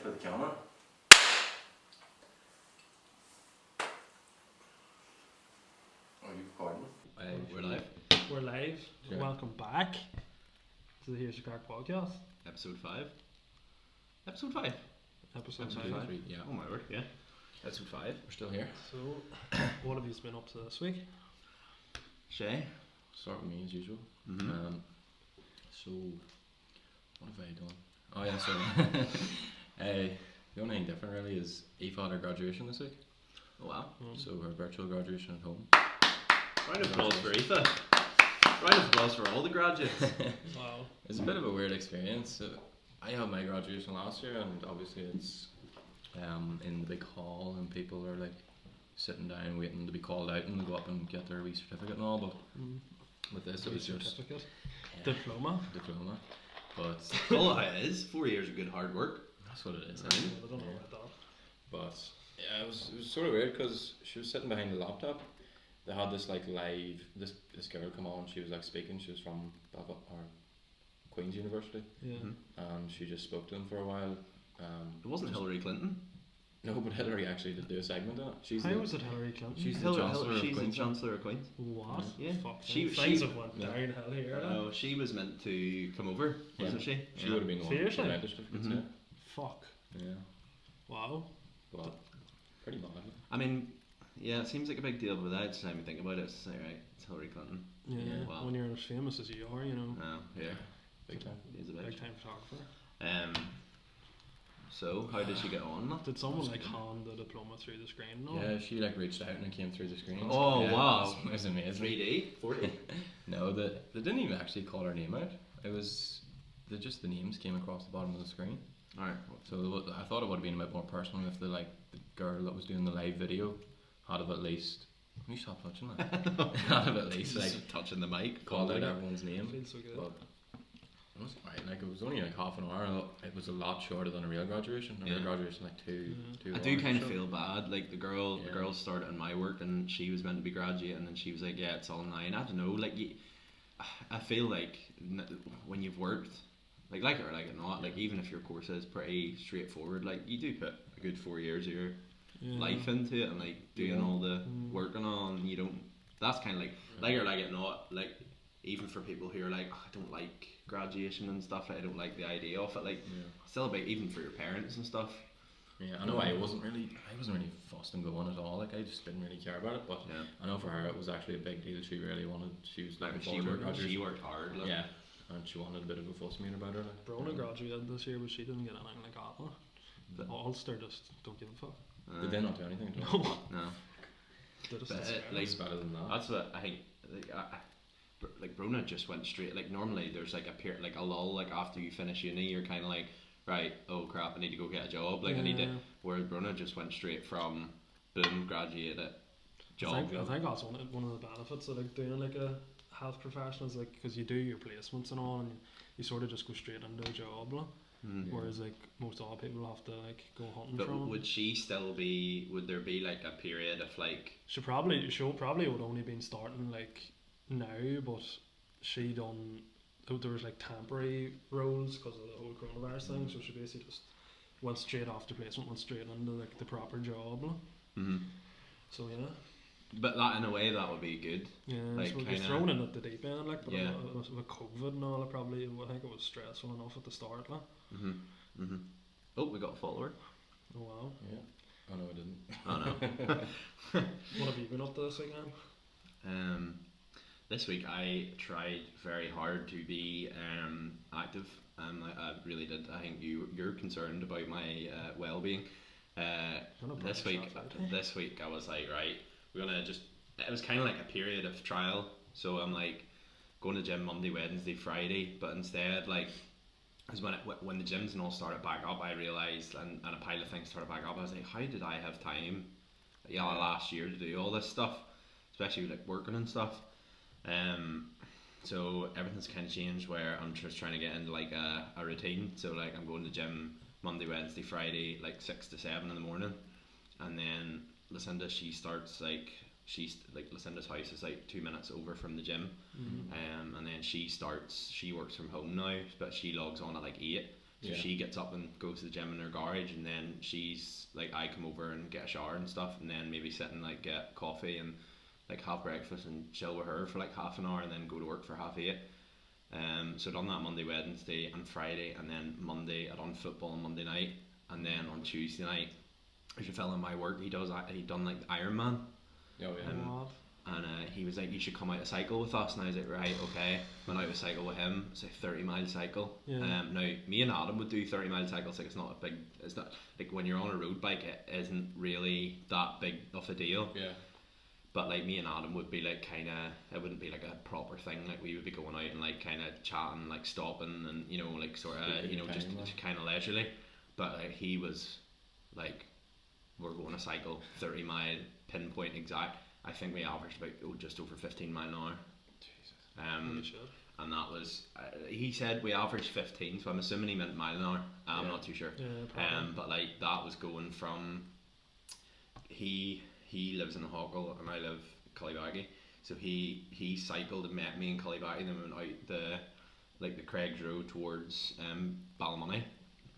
for the camera. Are you recording? We're live. We're live. Yeah. Welcome back to the Here's Your Craic podcast. Episode 5. Episode 5. Episode Episode 5. 3. Yeah. Oh my word. Yeah. Episode 5. We're still here. So, what have you been up to this week? Shay. Start with me as usual. Mm-hmm. So, what have I done? Oh yeah, so the only thing different really is EP5 had our graduation this week. Oh wow. So our virtual graduation at home. Round of applause for Aoife. Round of applause for all the graduates. Wow. It's a bit of a weird experience. So I had my graduation last year, and obviously it's in the big hall, and people are like sitting down waiting to be called out and go up and get their wee certificate and all. But with this, it was just certificate. diploma. But All it is, 4 years of good hard work. that's what it is. I don't know about that. But yeah, it was sort of weird because she was sitting behind the laptop. They had this like live this girl come on. She was like speaking. She was from Queen's University, Yeah. and she just spoke to them for a while. It wasn't Hillary Clinton. No, but Hillary actually did do a segment on it. She's How the, was it Hillary Clinton? she's the Chancellor of She's the Queen's. Chancellor of Queen's. What? Yeah. Fuck. She- Things she- have went yeah. downhill here. Oh, she was meant to come over, wasn't she? She would have been the one with Seriously? the medical certificates. Mhm. Fuck. Yeah. Yeah. Wow. Well, pretty mad. I mean, yeah, it seems like a big deal, but without the time you think about it, it's like, right, it's Hillary Clinton. Yeah. Yeah, wow. When you're as famous as you are, you know, Yeah. Big time. He's a big bitch. time photographer. So, how did she get on? Did someone like hand the diploma through the screen? No. Yeah, she like reached out and it came through the screen. Oh, Yeah, wow. It was amazing. 3D? 4D? No, they didn't even actually call her name out. It was just the names came across the bottom of the screen. Alright. So I thought it would have been a bit more personal if the girl that was doing the live video had have at least. Can you stop touching that? Had have at least like touching the mic, called out fumbling it. everyone's name. Feels so good. But it was fine. Like it was only like half an hour. It was a lot shorter than a real graduation. A real Yeah. graduation like two. Yeah. I do kind of feel bad. Like the girl Yeah. started in my work, and she was meant to be graduating, and then she was like, "Yeah, it's all 9." I don't know. Like, I feel like when you've worked, like it or like it not, like even if your course is pretty straightforward, like you do put a good 4 years of your life into it, and like doing all the work and all, and you don't. That's kind of like it or like it not. Like even for people who are like, oh, I don't like graduation and stuff. I don't like the idea of it. Like still a big, even for your parents and stuff. Yeah, I know. I wasn't really fussed on going at all. Like I just didn't really care about it. But I know for her it was actually a big deal. She really wanted. She was Like looking forward to her graduation. she worked hard. Like. Yeah, and she wanted a bit of a fuss meet about her. Like. Brona graduated this year, but she didn't get anything like that. But- Ulster just don't give a fuck. Did they not do anything? To her? No. No. They just But, disappeared. It's better than that. That's what I think. Like Brona just went straight. Like normally there's like a lull. Like after you finish uni, you're kind of like, right, oh crap, I need to go get a job. Like I need to. Yeah. Whereas Brona just went straight from boom, graduated, I job. think that's one of the benefits of like doing like a health profession is like because you do your placements and all, and you sort of just go straight into a job. Like. Mm. Whereas like most other people have to like go hunting But from. would she still be? Would there be like a period of like? She'll probably would only been starting like now, but she done. There was like temporary roles because of the whole coronavirus thing, so she basically just went straight off the placement, went straight into like the proper job. Like. Mm-hmm. So yeah. But that in a way that would be good. Yeah, Like, so we're kinda- thrown in at the deep end, like, but Yeah. with COVID and all, I think it was stressful enough at the start, like. Mm-hmm. Mm-hmm. Oh, we got a follower. Oh wow. Yeah. Oh no, I didn't. Oh no. What have you been up to this weekend? This week I tried very hard to be active. I really did. I think you're concerned about my well-being. This week I was like, right, we're gonna just. It was kind of like a period of trial. So I'm like going to gym Monday, Wednesday, Friday, but instead like. Because when the gyms and all started back up, I realised, and a pile of things started back up, I was like, how did I have time last year to do all this stuff, especially like working and stuff. So everything's kind of changed where I'm just trying to get into like a routine. So like I'm going to gym Monday, Wednesday, Friday, like 6 to 7 in the morning, and then Lucinda, Lucinda's house is like 2 minutes over from the gym, and then she works from home now, but she logs on at like 8, So she gets up and goes to the gym in her garage, and then she's like, I come over and get a shower and stuff, and then maybe sit and like get coffee and like have breakfast and chill with her for like half an hour, and then go to work for 8:30. So done that Monday, Wednesday and Friday, and then Monday I done football on Monday night, and then on Tuesday night there's a fella in my work, he done like the Ironman. Oh yeah. And he was like, you should come out to cycle with us, and I was like, right, okay. Went out to cycle with him. It's like 30-mile cycle. Now me and Adam would do 30-mile cycles. Like, it's not like when you're on a road bike, it isn't really that big of a deal. Yeah. But like me and Adam would be like it wouldn't be like a proper thing. Like, we would be going out and like kind of chatting, like stopping, and like sort of just kind of leisurely. But like, he was like, we're going to cycle 30-mile pinpoint exact. I think we averaged about just over 15 mile an hour. Jesus. And that was he said we averaged 15, so I'm assuming he meant mile an hour. I'm not too sure. But like, that was going from he lives in Hawkle and I live Cullibaggy, so he cycled and met me in Cullibaggy, and then went out the Craic Road towards Ballymoney.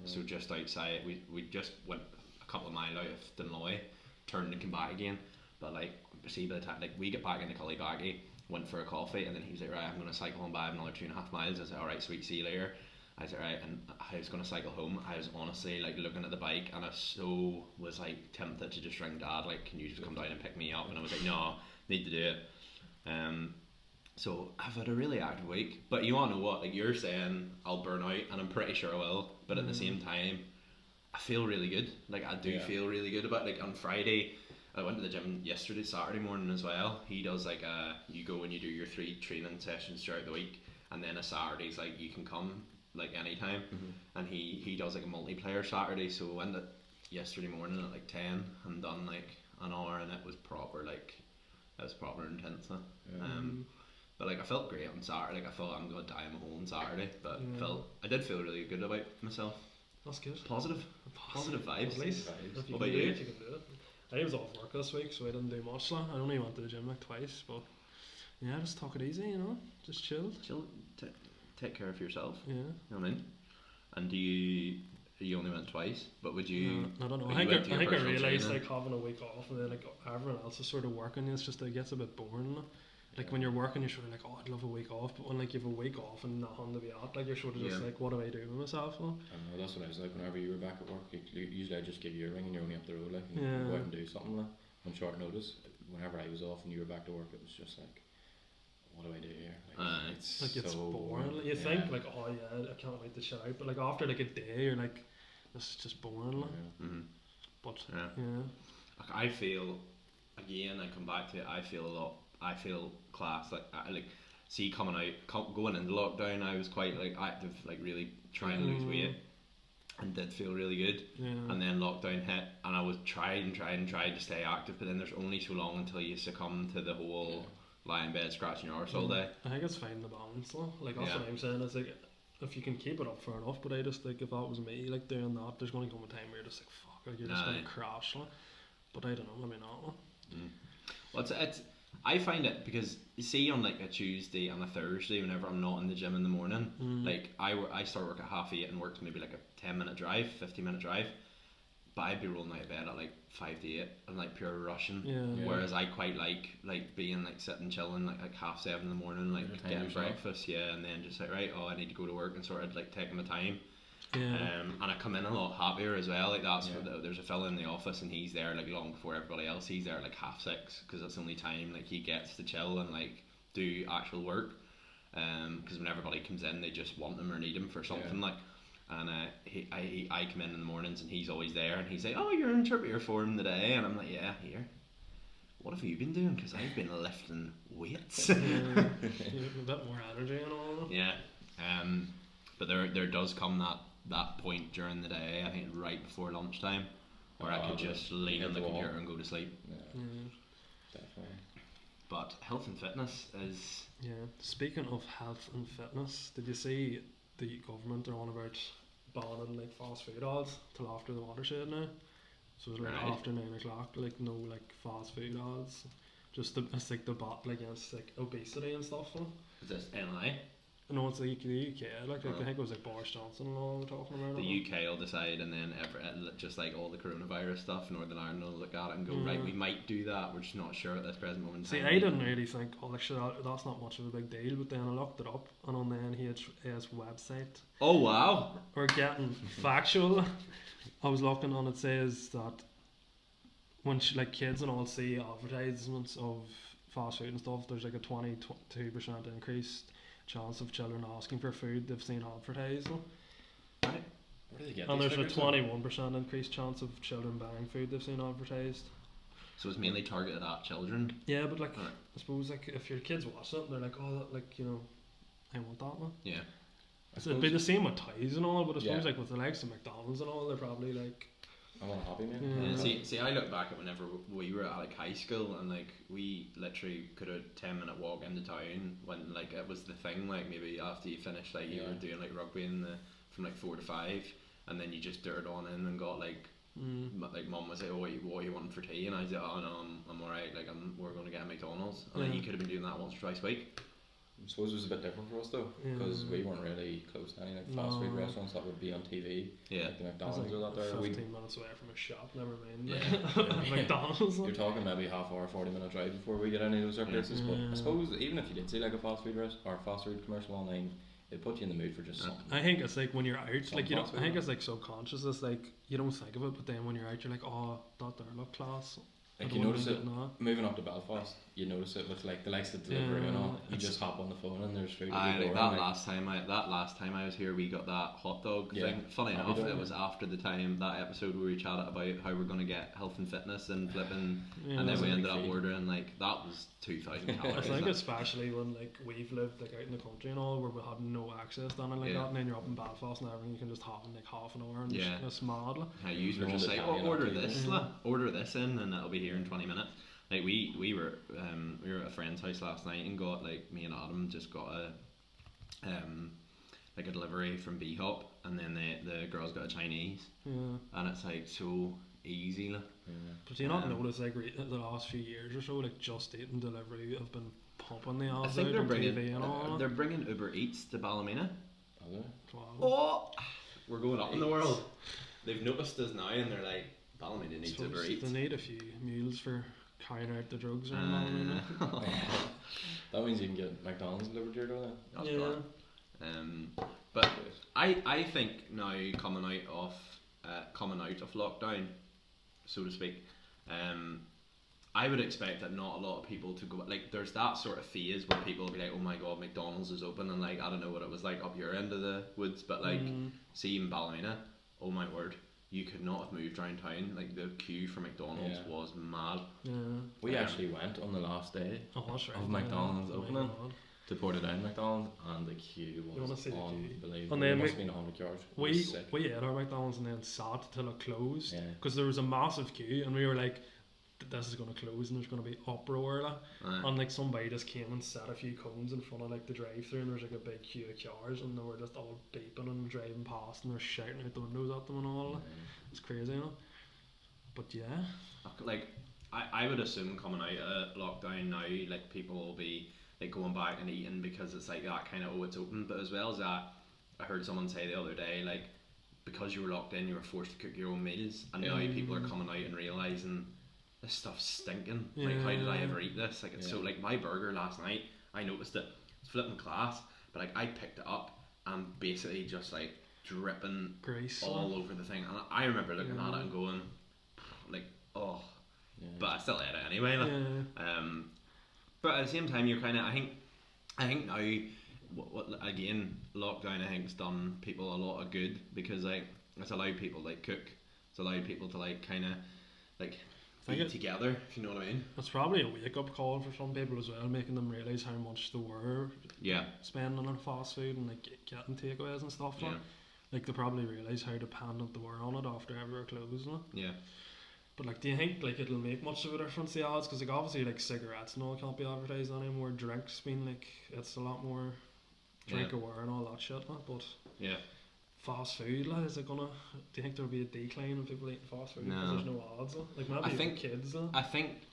So just outside, we just went a couple of mile out of Dunloy, turned and came back again. But like, see, by the time like we get back into Cullibaggy, went for a coffee, and then he was like, right, I'm going to cycle home by another 2.5 miles. I was like, alright, sweet, see you later. I was like, right, and I was going to cycle home. I was honestly like looking at the bike, and I was like tempted to just ring Dad, like, can you just come down and pick me up? And I was like, no, need to do it. So I've had a really active week, but you want to know what? Like, you're saying I'll burn out, and I'm pretty sure I will. But at the same time, I feel really good. Like, I do feel really good about it. Like, on Friday, I went to the gym Saturday morning as well. He does like you go and you do your 3 training sessions throughout the week, and then a Saturday's like you can come like anytime. And he does like a multiplayer Saturday, so I went yesterday morning at like 10 and done like an hour, and it was proper intense. But like, I felt great on Saturday. Like, I thought I'm gonna die on my hole on Saturday, but I did feel really good about myself. That's good. Positive vibes. At least if you What can about do you? it, you can do it. I was off work this week, so I didn't do much. Like, I only went to the gym like twice, but yeah, just talk it easy, just chilled. Take care of yourself. Yeah. You know what I mean? And you only went twice, but would you? I don't know. I think I realised like having a week off, and then like everyone else is sort of working. It's just, it gets a bit boring. Like when you're working, you're sort of like, oh, I'd love a week off, but when like you have a week off and nothing to be at, like you're sort of just like, what do I do with myself? I know, that's what I was like whenever you were back at work. Usually I just give you a ring and you're only up the road, like, and you go out and do something like, on short notice. Whenever I was off and you were back to work, it was just like, what do I do here? Like, it's so boring. You think like, oh yeah, I can't wait to chill out, but like after like a day, you're like, this is just boring. Like. But I feel, again, I come back to it. I feel class. Like, see, coming out, going into lockdown, I was quite like active, like really trying to lose weight, and did feel really good. And then lockdown hit, and I was trying to stay active, but then there's only so long until you succumb to the whole lie in bed scratching your arse all day. I think it's finding the balance though. Like, that's what I'm saying, is like, if you can keep it up, fair enough, but I just like, if that was me like doing that, there's going to come a time where you're just like, fuck, like, you're just going to crash. Like. But I don't know, maybe not. Well, it's I find it, because you see, on like a Tuesday and a Thursday, whenever I'm not in the gym in the morning, like I start work at 8:30 and work maybe like a 10-minute drive, 15-minute drive, but I'd be rolling out of bed at like 5 to 8 and like pure rushing. Whereas I quite like being like sitting chilling like 7:30 in the morning, like getting breakfast, and then just like, right, I need to go to work, and sort of like taking my time. And I come in a lot happier as well. Like, that's there's a fella in the office, and he's there like long before everybody else. He's there like 6:30, because that's the only time like he gets to chill and like do actual work. Because when everybody comes in, they just want him or need him for something like. And I come in the mornings, and he's always there, and he's like, oh, you're in trip for him today, and I'm like, yeah, here. What have you been doing? Because I've been lifting weights. You have a bit more energy and all. Yeah. But there does come that point during the day, I think right before lunchtime, where I could just lean on the computer and go to sleep. Definitely. But health and fitness is... Speaking of health and fitness, did you see the government are on about banning like fast food ads till after the watershed now? So it's like after 9 o'clock, like no like fast food ads. Just it's like the battle against like obesity and stuff. Is this NI? No, it's the UK. Like I think it was like Boris Johnson and all were talking about it. The UK will decide, and then just like all the coronavirus stuff, Northern Ireland will look at it and go, right, we might do that. We're just not sure at this present moment. See, I didn't really think, oh, like, that's not much of a big deal. But then I looked it up, and on the NHS website, oh wow, we're getting factual. I was looking, and it says that when like kids and all see advertisements of fast food and stuff, there's like a 22% increased chance of children asking for food they've seen advertised. Where do they get And these there's a figures 21% increased chance of children buying food they've seen advertised. so it's mainly targeted at children. Yeah, but like, Right. I suppose like if your kids watch it, they're like, oh, that, like, you know, I want that one. Yeah, So it'd be the same with toys and all, but I suppose Yeah. like with the likes of McDonald's and all, they're probably like, I want a Happy Meal. Yeah. See, I look back at whenever we were at like high school, and like we literally could have 10-minute walk into town when like it was the thing. Like maybe after you finished, like you were doing like rugby from like 4 to 5, and then you just dirt on in and got like like mum was like, oh, what are you wanting for tea? And I said, oh no, I'm alright. Like we're going to get a McDonald's, and then you could have been doing that once or twice a week. I suppose it was a bit different for us though, because we weren't really close to any like fast food restaurants that would be on TV. Yeah, like the it's McDonald's like or that there. 15 minutes away from a shop, never mind. Yeah. McDonald's. You're talking maybe half hour, 40-minute drive before we get any of those other places. But I suppose even if you did see like a fast food or fast food commercial online, it'd put you in the mood for just something. I think it's like when you're out, like you know, fast I food, think it's like subconscious. It's like you don't think of it, but then when you're out, you're like, oh, that there look class. Like you notice it moving up to Belfast, you notice it with like the likes of delivery and all. You just hop on the phone and there's food. like that last time I was here, we got that hot dog thing. Funny enough, it was after the time that episode where we chatted about how we're going to get health and fitness and flipping, and then we ended up ordering like that was 2,000 calories. I think especially when like we've lived like out in the country and all, where we had no access to anything like that, and then you're up in Belfast and everything, you can just have in like half an hour, and it's mad. I usually just say, order this in, and it'll be here in 20 minutes. Like we were at a friend's house last night and got like me and Adam just got a like a delivery from B-Hop, and then the girls got a Chinese, and it's like so easy. Like. But do you not notice like the last few years or so, like Just Eat and delivery have been pumping the ads out on TV and all? They're bringing Uber Eats to Ballymena. Are they? Oh, we're going up in the world. They've noticed us now, and they're like, Ballymena needs Uber Eats. They need a few mules for carrying out the drugs around Ballymena. That means you can get McDonald's delivered here, don't they? That's but I think now coming out of lockdown, so to speak, I would expect that not a lot of people to go, like there's that sort of phase where people will be like, oh my god, McDonald's is open, and like I don't know what it was like up your end of the woods, but like see in Ballymena, oh my word, you could not have moved around town. Like the queue for McDonald's was mad. We actually went on the last day of McDonald's opening to Portadown McDonald's, and the queue was unbelievable. And then it must have been 100 yards. We ate our McDonald's and then sat till it closed, because there was a massive queue, and we were like, this is going to close and there's going to be uproar, and like somebody just came and set a few cones in front of like the drive-thru, and there's like a big queue of cars, and they were just all beeping and driving past, and they're shouting out the windows at them and all. It's crazy, you know. But yeah, like I would assume coming out of lockdown now, like people will be like going back and eating, because it's like that kind of, oh, it's open. But as well as that, I heard someone say the other day, like because you were locked in, you were forced to cook your own meals, and now people are coming out and realising this stuff's stinking. Like, how did I ever eat this? Like, it's so, like, my burger last night, I noticed it. It's flipping class, but like I picked it up and basically just like dripping grease all over the thing, and I remember looking at it and going like, oh, but I still ate it anyway. Like, but at the same time, you're kind of, I think now, what again, lockdown I think has done people a lot of good, because like it's allowed people to like cook, it's allowed people to like kind of like eat together, if you know what I mean. It's probably a wake up call for some people as well, making them realise how much they were spending on fast food and like getting takeaways and stuff. Like they probably realise how dependent they were on it after ever closed. But like, do you think like it'll make much of a difference, the odds? Because like obviously like cigarettes and all can't be advertised anymore. Drinks being like, it's a lot more drink aware and all that shit. But fast food, like, is it gonna? Do you think there'll be a decline in people eating fast food because there's no odds? Like maybe kids. I think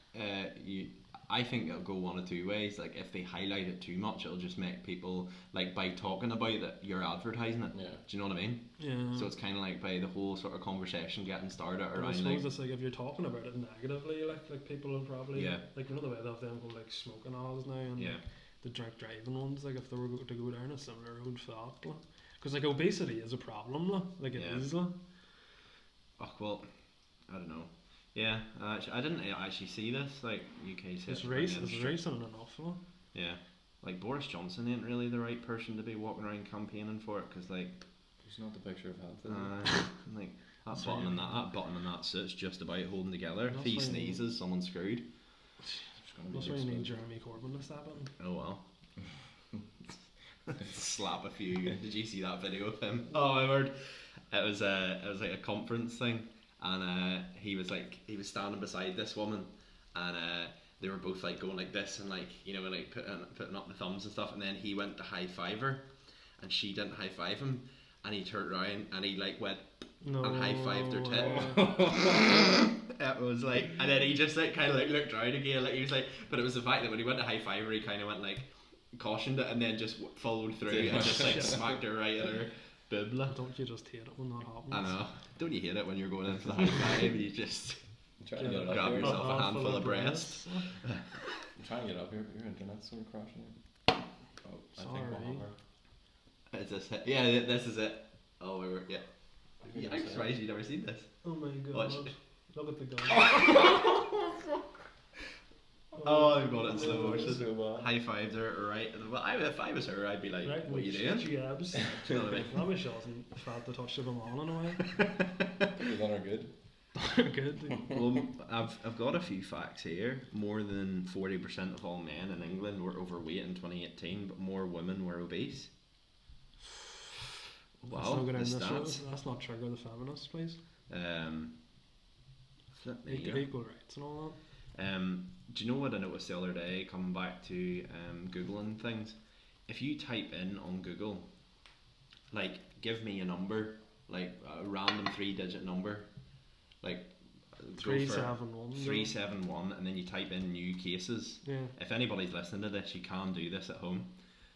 I think it'll go one of two ways. Like if they highlight it too much, it'll just make people like by talking about it, you're advertising it. Yeah. Do you know what I mean? Yeah. So it's kind of like by the whole sort of conversation getting started But I around suppose like it's like if you're talking about it negatively, like people will probably Yeah. like, you know the way they have them whole like smoking halls now and yeah. the drink driving ones, like if they were to go down a similar road for that, because like obesity is a problem, like it Yeah. is, Oh well, I don't know. Yeah, I didn't actually see this like UK. it's racing enough, Yeah, like Boris Johnson ain't really the right person to be walking around campaigning for it, because like He's not the picture of health, is he? like That's that button right. and that button and that suit's just about holding together. That's If he right. sneezes, someone's screwed. There's gonna be That's a why big you need split. Jeremy Corbyn to step in. Oh well. Slap a few. Did you see that video of him? Oh my word! It was like a conference thing, and he was standing beside this woman, and they were both like going like this and like, you know, like putting up the thumbs and stuff, and then he went to high five her, and she didn't high five him, and he turned around and he like went No. and high fived her tit. It was like, and then he just like kind of like looked around again, like he was like, but it was the fact that when he went to high five her, he kind of went like cautioned it and then just followed through and just like smacked her right in her boob. Don't you just hate it when that happens? I know. Don't you hate it when you're going in for the high five? You just I'm trying to get it up grab here. yourself a handful of breast. I'm trying to get up here, but your internet's sort of crashing. Oh, I think Sorry. one over. Is this it? Yeah, this is it. Oh, we were, yeah. Yeah, I'm surprised you've never seen this. Oh my god. Watch. Look at the gun. Oh, I've got it in slow motion. So bad. High fives are right. Well, if I was her, I'd be like, Right, what are you like, doing? jabs. Do you know what I mean? I wish I wasn't fat to touch the banana in a way. You've done her good. Good. Well, I've got a few facts here. More than 40% of all men in England were overweight in 2018, but more women were obese. Let's Wow, not go down the this road. stats. Let's not trigger the feminists, please. Flip me, yeah. Equal rights and all Do you know what I noticed the other day coming back to Googling things? If you type in on Google, like, give me a number, like a random 3-digit number, like that. go for 371. 371, and then you type in new cases. Yeah. If anybody's listening to this, you can do this at home.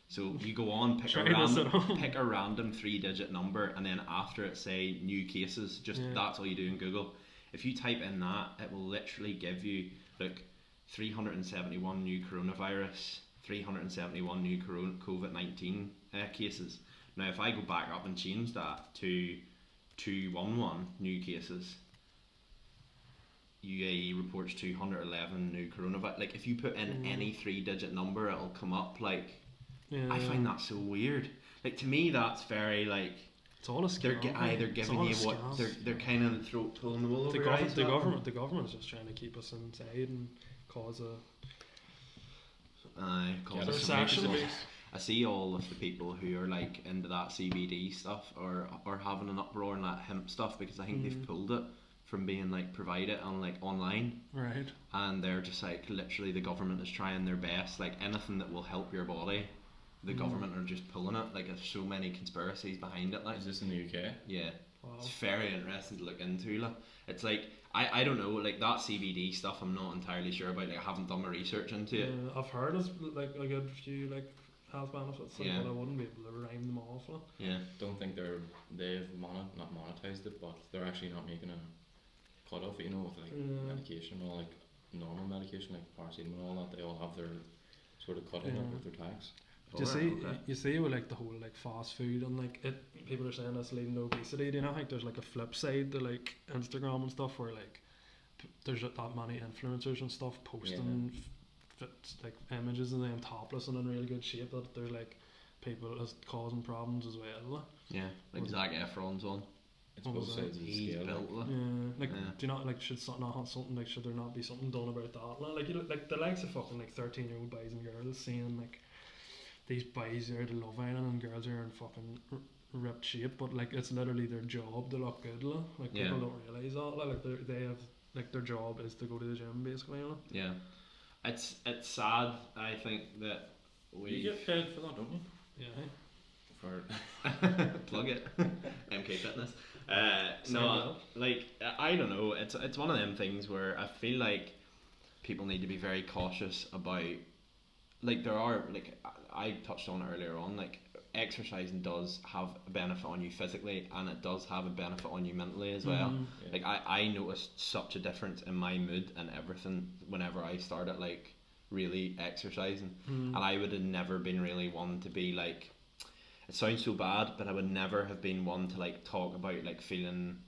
So you go on, Try this at home. pick a random 3-digit number, and then after it say new cases. Just Yeah. that's all you do in Google. If you type in that, it will literally give you, look, 371 new coronavirus, 371 new COVID-19 cases. Now, if I go back up and change that to 211 new cases, UAE reports 211 new coronavirus. Like, if you put in any 3-digit number, it'll come up. Like, Yeah. I find that so weird. Like, to me, that's very like It's all a they're scam. either It's giving all a you what scam. they're kind of pulling the wool over The, your eyes. the government's just trying to keep us inside and cause a Aye, Yeah, cause that's recession. I see all of the people who are like into that CBD stuff or having an uproar and that hemp stuff because I think they've pulled it from being like provided on like online, Right. and they're just like literally the government is trying their best, like anything that will help your body, the government are just pulling it. Like there's so many conspiracies behind it. Like Is this in the UK? yeah, Wow. it's very interesting to look into. Like it's like I don't know, like that CBD stuff I'm not entirely sure about. Like I haven't done my research into it. I've heard it's like a good few like health benefits, like, Yeah. but I wouldn't be able to rhyme them off. Like. Yeah. Don't think they've not monetized it, but they're actually not making a cut off. You know, with like medication or like normal medication like paracetamol and all that, they all have their sort of cut in it with their tax. Do you Alright, see? okay. You see with like the whole like fast food and like it. People are saying that's leading to obesity. Do you know? Like there's like a flip side to like Instagram and stuff where like there's that many influencers and stuff posting like images of them topless and in really good shape. That there's like people that's causing problems as well. Like. Yeah, like Zac Efron's on. It's What both was that? sides of the He's scale. built like. Like, Yeah. do you not like should something like should there not be something done about that? Like you know, like the likes of fucking like 13-year-old boys and girls seeing like these boys are the Love Island and girls are in fucking ripped shape, but like it's literally their job to look good. Like Yeah. people don't realize that. Like they have like their job is to go to the gym basically. Yeah, it's sad. I think that You we get paid for that, don't you? Yeah. For plug it. MK Fitness. Sign No, up. like I don't know. It's one of them things where I feel like people need to be very cautious about, like, there are, like I touched on earlier on, like, exercising does have a benefit on you physically, and it does have a benefit on you mentally as well. Yeah. Like, I noticed such a difference in my mood and everything whenever I started, like, really exercising. And I would have never been really one to be like, it sounds so bad, but I would never have been one to, like, talk about, like, feeling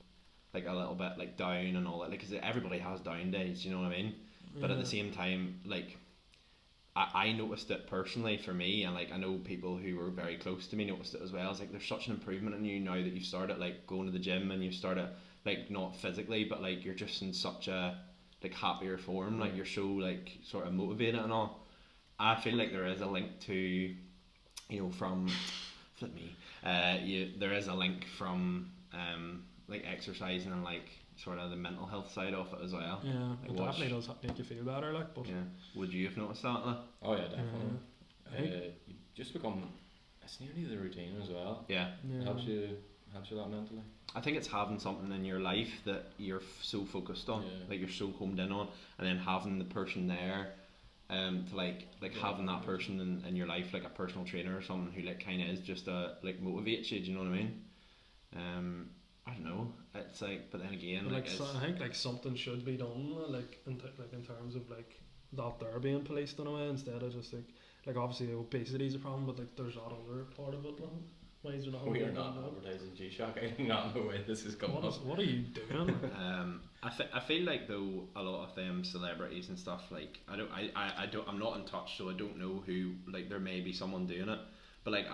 like a little bit, like, down and all that, like, because everybody has down days, you know what I mean? But at the same time, like, I noticed it personally for me, and, like, I know people who were very close to me noticed it as well. It's like, there's such an improvement in you now that you've started, like, going to the gym, and you've started, like, not physically, but, like, you're just in such a, like, happier form, like, you're so, like, sort of motivated and all. I feel like there is a link to, you know, from flip me, there is a link from like, exercising and, like, sort of the mental health side of it as well. Yeah, like, it definitely does make you feel better, like, but yeah, would you have noticed that, like? Oh yeah, definitely. Yeah. You just become, it's nearly the routine as well. Yeah, It helps you a lot mentally. I think it's having something in your life that you're so focused on, like, you're so homed in on, and then having the person there, to, like having that person in your life, like a personal trainer or someone who, like, kind of is just like, motivates you. Do you know what I mean? I don't know. It's like, but then again, but, like, so I think, like, something should be done, like, in terms of, like, that they're being policed in a way, instead of just, like obviously obesity is a problem, but, like, there's that other part of it. Like, why is there not? We are not advertising G-Shock. I do not know where this is coming up. What are you doing? I feel like, though, a lot of them celebrities and stuff, like, I'm not in touch, so I don't know who, like, there may be someone doing it. But, like,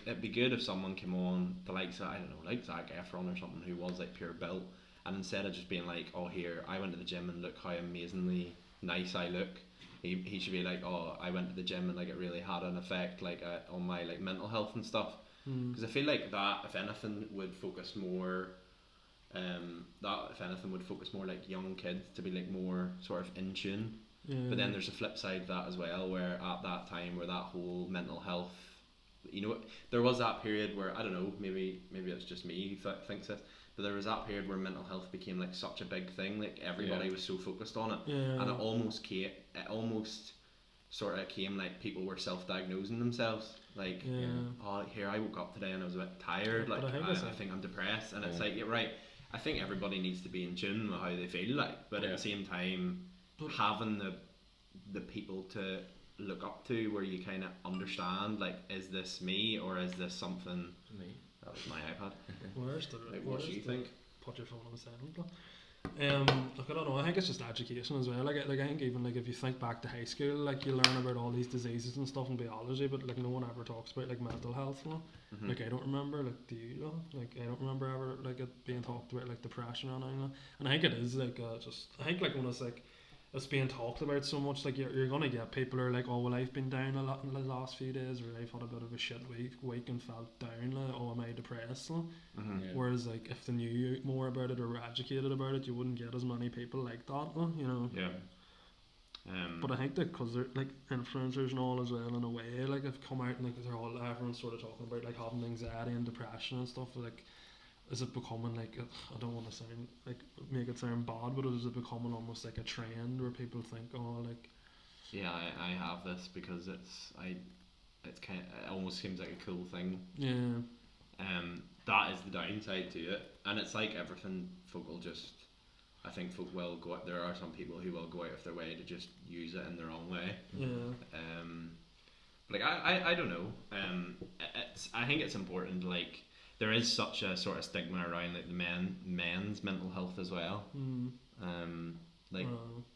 it'd be good if someone came on the likes of, I don't know, like Zac Efron or something, who was, like, pure built, and instead of just being like, oh, here, I went to the gym and look how amazingly nice I look, he should be like, oh, I went to the gym and, like, it really had an effect, like, on my, like, mental health and stuff. Because I feel like that, if anything, would focus more, like, young kids to be, like, more sort of in tune. But then there's a flip side to that as well, where at that time, where that whole mental health, you know, there was that period where, I don't know, maybe it's just me who thinks this, but there was that period where mental health became, like, such a big thing, like, everybody was so focused on it, and it almost sort of came like people were self-diagnosing themselves, like, oh, here, I woke up today and I was a bit tired, like, I think I'm depressed, and it's like, you're right, I think everybody needs to be in tune with how they feel, like, but at the same time, having the people to look up to, where you kind of understand, like, is this me, or is this something Me. That was my iPad. Where's the, like, what do you think? Put your phone on silent. Look, I don't know, I think it's just education as well, like I think even, like, if you think back to high school, like, you learn about all these diseases and stuff in biology, but, like, no one ever talks about, like, mental health, you know? Like, I don't remember, like, do you know? Like, I don't remember ever, like, it being talked about, like, depression or anything, and I think it is, like, I think, like, when it's, like, it's being talked about so much, like, you're gonna get people who are like, oh, well, I've been down a lot in the last few days, or I've had a bit of a shit week and felt down, like, oh, am I depressed, like? Whereas, like, if they knew more about it or were educated about it, you wouldn't get as many people like that, like, you know? But I think that because they're, like, influencers and all as well, in a way, like, have come out and, like, everyone's sort of talking about, like, having anxiety and depression and stuff, like, is it becoming, like, I don't want to sound, like, make it sound bad, but is it becoming almost like a trend where people think, oh, like, yeah, I have this because it's kind of, it almost seems like a cool thing. That is the downside to it, and it's like everything, folk will just, I think folk will go out, there are some people who will go out of their way to just use it in their own way. Like, I don't know, I think it's important, like, there is such a sort of stigma around, like, the men's mental health as well. Like,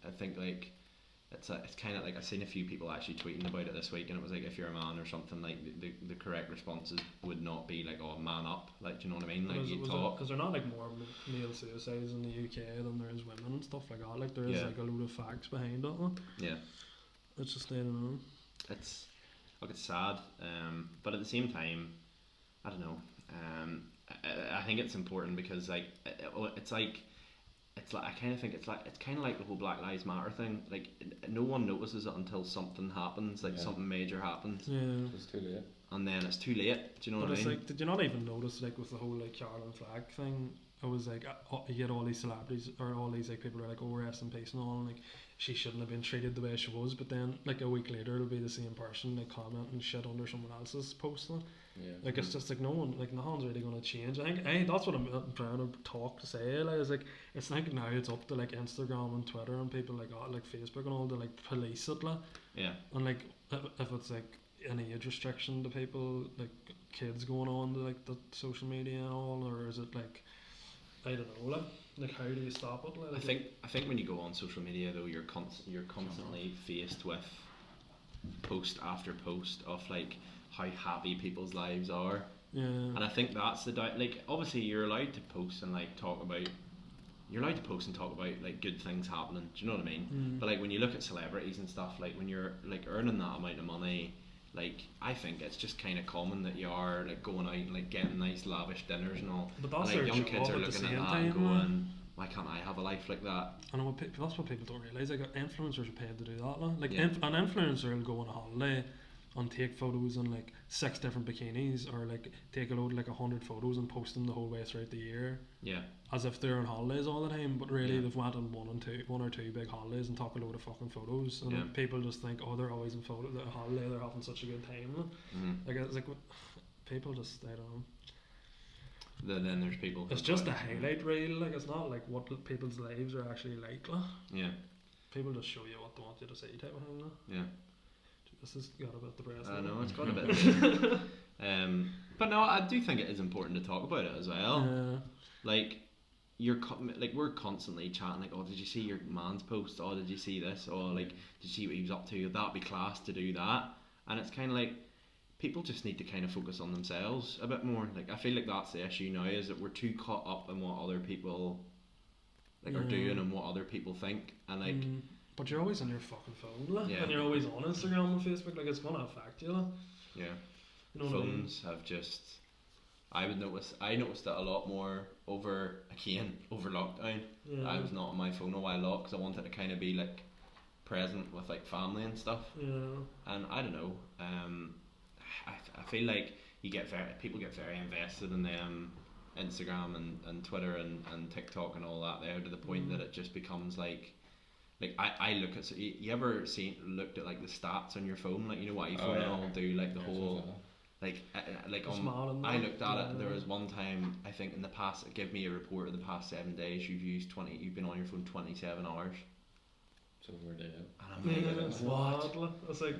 I think, like, it's kind of like, I've seen a few people actually tweeting about it this week, and it was like, if you're a man or something, like, the correct responses would not be like, oh, man up, like, do you know what I mean? Like, you talk. Because there not, like, more male suicides in the UK than there is women and stuff like that. Like, there is like a load of facts behind it. Like. Yeah. It's just, I don't know. It's sad, but at the same time, I don't know. I think it's important because, like, it's like I kind of think it's kind of like the whole Black Lives Matter thing. Like, no one notices it until something happens, like something major happens. Yeah, it's too late. And then it's too late. Do you know what I mean? Like, did you not even notice, like, with the whole, like, Carolyn Flack thing, I was like, you get all these celebrities or all these like people are like, oh, rest in peace and all, and like she shouldn't have been treated the way she was. But then like a week later, it'll be the same person like commenting shit under someone else's post. Yeah. Like it's just like no one, like nothing's really gonna change. I think that's what I'm trying to talk to say. Like, is like it's like now it's up to like Instagram and Twitter and people like Facebook and all to like police it, like. Yeah. And like if it's like any age restriction to people, like kids going on to like the social media and all, or is it like I don't know, like how do you stop it? Like, I think when you go on social media though, you're constantly faced with post after post of like how happy people's lives are. Yeah. And I think that's the like obviously you're allowed to post and like talk about like good things happening. Do you know what I mean? But like when you look at celebrities and stuff, like when you're like earning that amount of money, like I think it's just kind of common that you are like going out and like getting nice lavish dinners and all. But that's and, like their young job kids are at the looking at same that time, and going, why can't I have a life like that? And that's what people don't realise. Like influencers are paid to do that. Like Yeah. an influencer will go on a holiday and take photos in like 6 different bikinis, or like take a load of like 100 photos and post them the whole way throughout the year. Yeah. As if they're on holidays all the time, but really Yeah. they've went on one or two big holidays and took a load of fucking photos, and Yeah. people just think, oh, they're always in they're on holiday, they're having such a good time. Like it's like people just, I don't know. Then there's people. It's just a highlight reel. Like it's not like what people's lives are actually like. Yeah. People just show you what they want you to see, type of thing. Yeah. This has got a bit depressing. I know it's got a bit. But no, I do think it is important to talk about it as well. Yeah. Like we're constantly chatting like, oh, did you see your man's post? Oh, did you see this? Oh, like, did you see what he was up to? That'd be class to do that. And it's kind of like people just need to kind of focus on themselves a bit more. Like I feel like that's the issue now, is that we're too caught up in what other people like are doing and what other people think, and like. But you're always on your fucking phone, Yeah. and you're always on Instagram and Facebook. Like it's gonna affect you. Yeah. You know what I mean? Phones have just. I noticed that a lot more over lockdown. Yeah. I was not on my phone a while because I wanted to kind of be like present with like family and stuff. Yeah. And I don't know. I feel like people get very invested in them Instagram and Twitter and TikTok and all that there, to the point that it just becomes like I look at, you ever looked at like the stats on your phone, like you know what iPhone and all do, like the whole like I looked at it. There was one time I think in the past, it gave me a report of the past 7 days you've been on your phone 27 hours. So we're dead. And I'm like, what? It's like,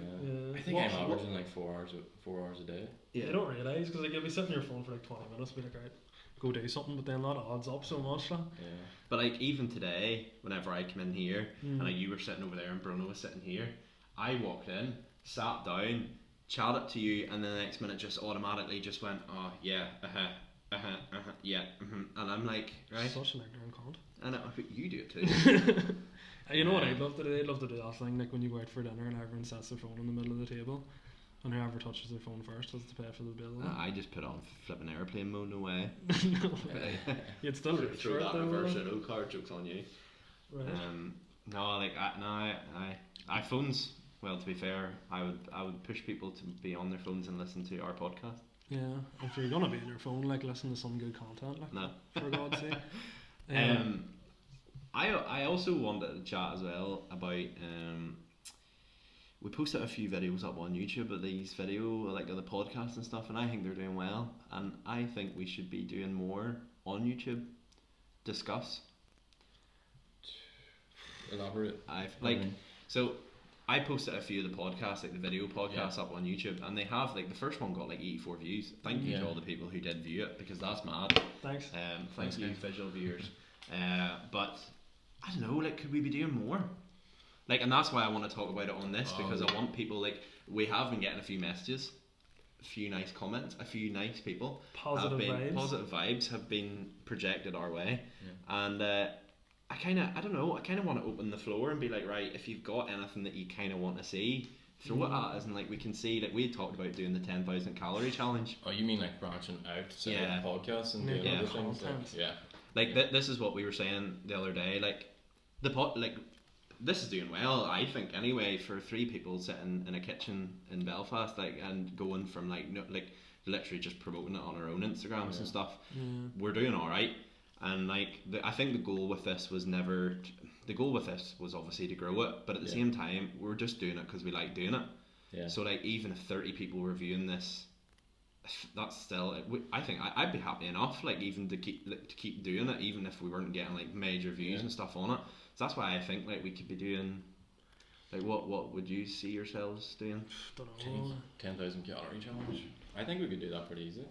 I think I'm averaging like 4 hours a day. Yeah. You don't realise, because like you'll be sitting on your phone for like 20 minutes, be like, right, go do something, but then that adds up so much. Like. Yeah. But like even today, whenever I come in here and like you were sitting over there and Bruno was sitting here, I walked in, sat down, chatted to you, and then the next minute just automatically just went, oh yeah, yeah, and I'm like, right. Such an ignorant cunt. And you do it too. You know what I'd love to do? I'd love to do that thing like when you go out for dinner and everyone sets their phone in the middle of the table, and whoever touches their phone first has to pay for the bill. I just put on flipping airplane mode. No way. No way. You'd still reach throw for that it though. reverse no card, jokes on you. Right. No, like I phones. Well, to be fair, I would push people to be on their phones and listen to our podcast. Yeah, if you're gonna be on your phone, like listen to some good content, like No. for God's sake. I also wanted to chat as well about we posted a few videos up on YouTube of these of the podcasts and stuff, and I think they're doing well, and I think we should be doing more on YouTube. Discuss. Elaborate. So I posted a few of the podcasts, like the video podcasts, up on YouTube, and they have like the first one got like 84 views. Thank you to all the people who did view it, because that's mad. Thanks. Thank you, visual viewers. But I don't know, like, could we be doing more? Like, and that's why I want to talk about it on this, because I want people, like, we have been getting a few messages, a few nice comments, a few nice people. Positive vibes have been projected our way. Yeah. And I kind of want to open the floor and be like, right, if you've got anything that you kind of want to see, throw it at us, and like we can see, like we had talked about doing the 10,000 calorie challenge. Oh, you mean like branching out to podcasts and doing other things? Like, this is what we were saying the other day. Like this is doing well, I think, anyway, for 3 people sitting in a kitchen in Belfast, like, and going from like literally just promoting it on our own Instagrams and stuff. We're doing all right. And like I think the goal with this was obviously to grow it, but at the same time we're just doing it because we like doing it. Yeah. So like even if 30 people were viewing this, that's still, I think I'd be happy enough, like even to keep doing it, even if we weren't getting like major views and stuff on it. So that's why I think like we could be doing, like what would you see yourselves doing? Don't know. 10,000 calorie challenge. I think we could do that pretty easy.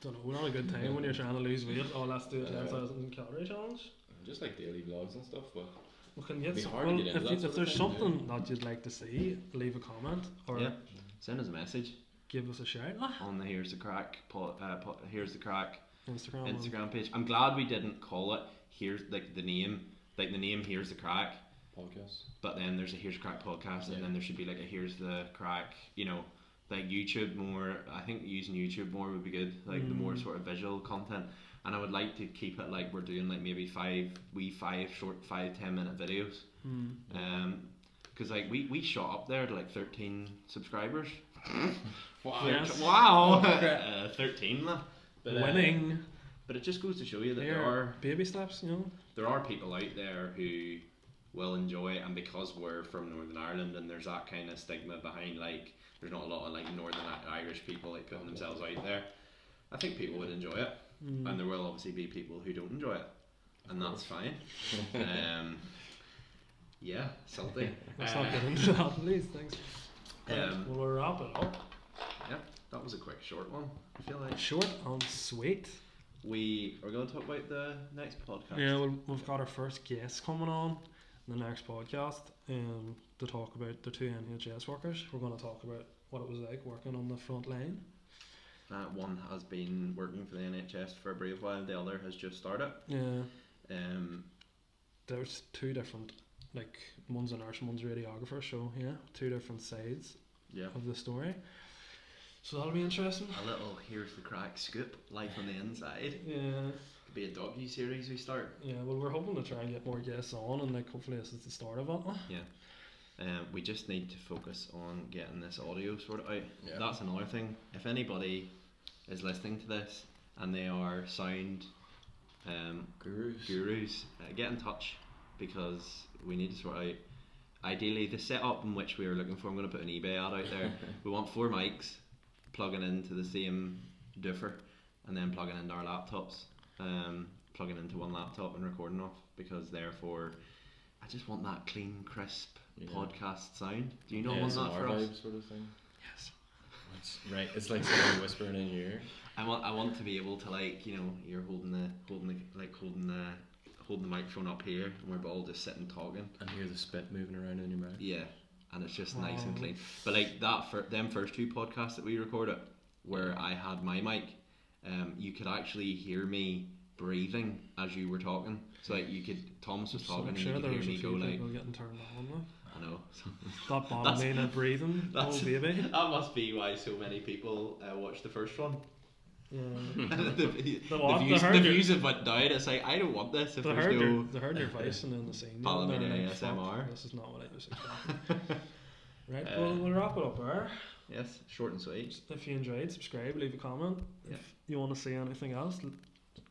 Don't know. We're not a good time when you're trying to lose weight. Oh, let's do a 10,000 calorie challenge. Just like daily vlogs and stuff, but We can get It'd be some, hard to get into that if sort of there's thing, something that you'd like to see, leave a comment or Send us a message give us a shout. on the Here's the Craic Here's the Craic Instagram page. I'm glad we didn't call it the name Here's the Craic, podcast. but then there's a Here's the Craic podcast, and then there should be like a Here's the Craic, like YouTube more. I think using YouTube more would be good, like the more sort of visual content. And I would like to keep it like we're doing like maybe 5 short 5-10 minute videos. Because like we shot up there to like 13 subscribers. Wow. Yes. Wow. 13 man. But, winning. But it just goes to show you that There there are baby steps, there are people out there who will enjoy it, and because we're from Northern Ireland and there's that kind of stigma behind, like there's not a lot of like Northern Irish people like putting themselves out there, I think people would enjoy it. And there will obviously be people who don't enjoy it, and that's fine. Yeah, salty. Let's not get into that, please. Thanks. We'll wrap it up. Yeah, that was a quick short one. I feel like Short and sweet. we are going to talk about the next podcast. Yeah, we've got our first guest coming on in the next podcast to talk about the 2 NHS workers. We're going to talk about what it was like working on the front line. One has been working for the NHS for a brief while, the other has just started. Yeah. Um, There's 2 different, like one's a nurse and one's a radiographer, so yeah, 2 different sides of the story. So that'll be interesting. A little Here's the Craic scoop, life on the inside. Yeah. Could be a docu-series we start. Yeah, well we're hoping to try and get more guests on, and like hopefully this is the start of it. Yeah. We just need to focus on getting this audio sorted out. Yeah. That's another thing. If anybody is listening to this and they are sound gurus, get in touch, because we need to sort out ideally the setup in which we are looking for. I'm going to put an eBay ad out there. We want 4 mics plugging into the same doofer and then plugging into our laptops, plugging into one laptop and recording off, because therefore I just want that clean, crisp podcast sound. Do you not want that for us? Sort of thing. Yes. Right, it's like someone whispering in your ear. I want to be able to, like, you're holding the microphone up here, and we're all just sitting talking, And hear the spit moving around in your mouth. yeah, and it's just nice and clean. But like that, for them first 2 podcasts that we recorded, where I had my mic, you could actually hear me breathing as you were talking. So like Thomas was talking, I'm and sure you there could was hear a me few go like, people getting turned on. Like. I know. That bothered me, not breathing. Oh baby. That must be why so many people watched the first one. Yeah. the views have went down. It's like, I don't want this if They there's no... heard your voice and then the scene. Palomino Like, ASMR. fuck, this is not what I was expecting. Right, well, we'll wrap it up there. Yes, short and sweet. If you enjoyed, subscribe, leave a comment. Yeah. If you want to say anything else,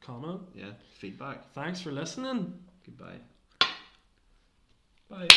comment. Yeah, feedback. Thanks for listening. Goodbye. Bye.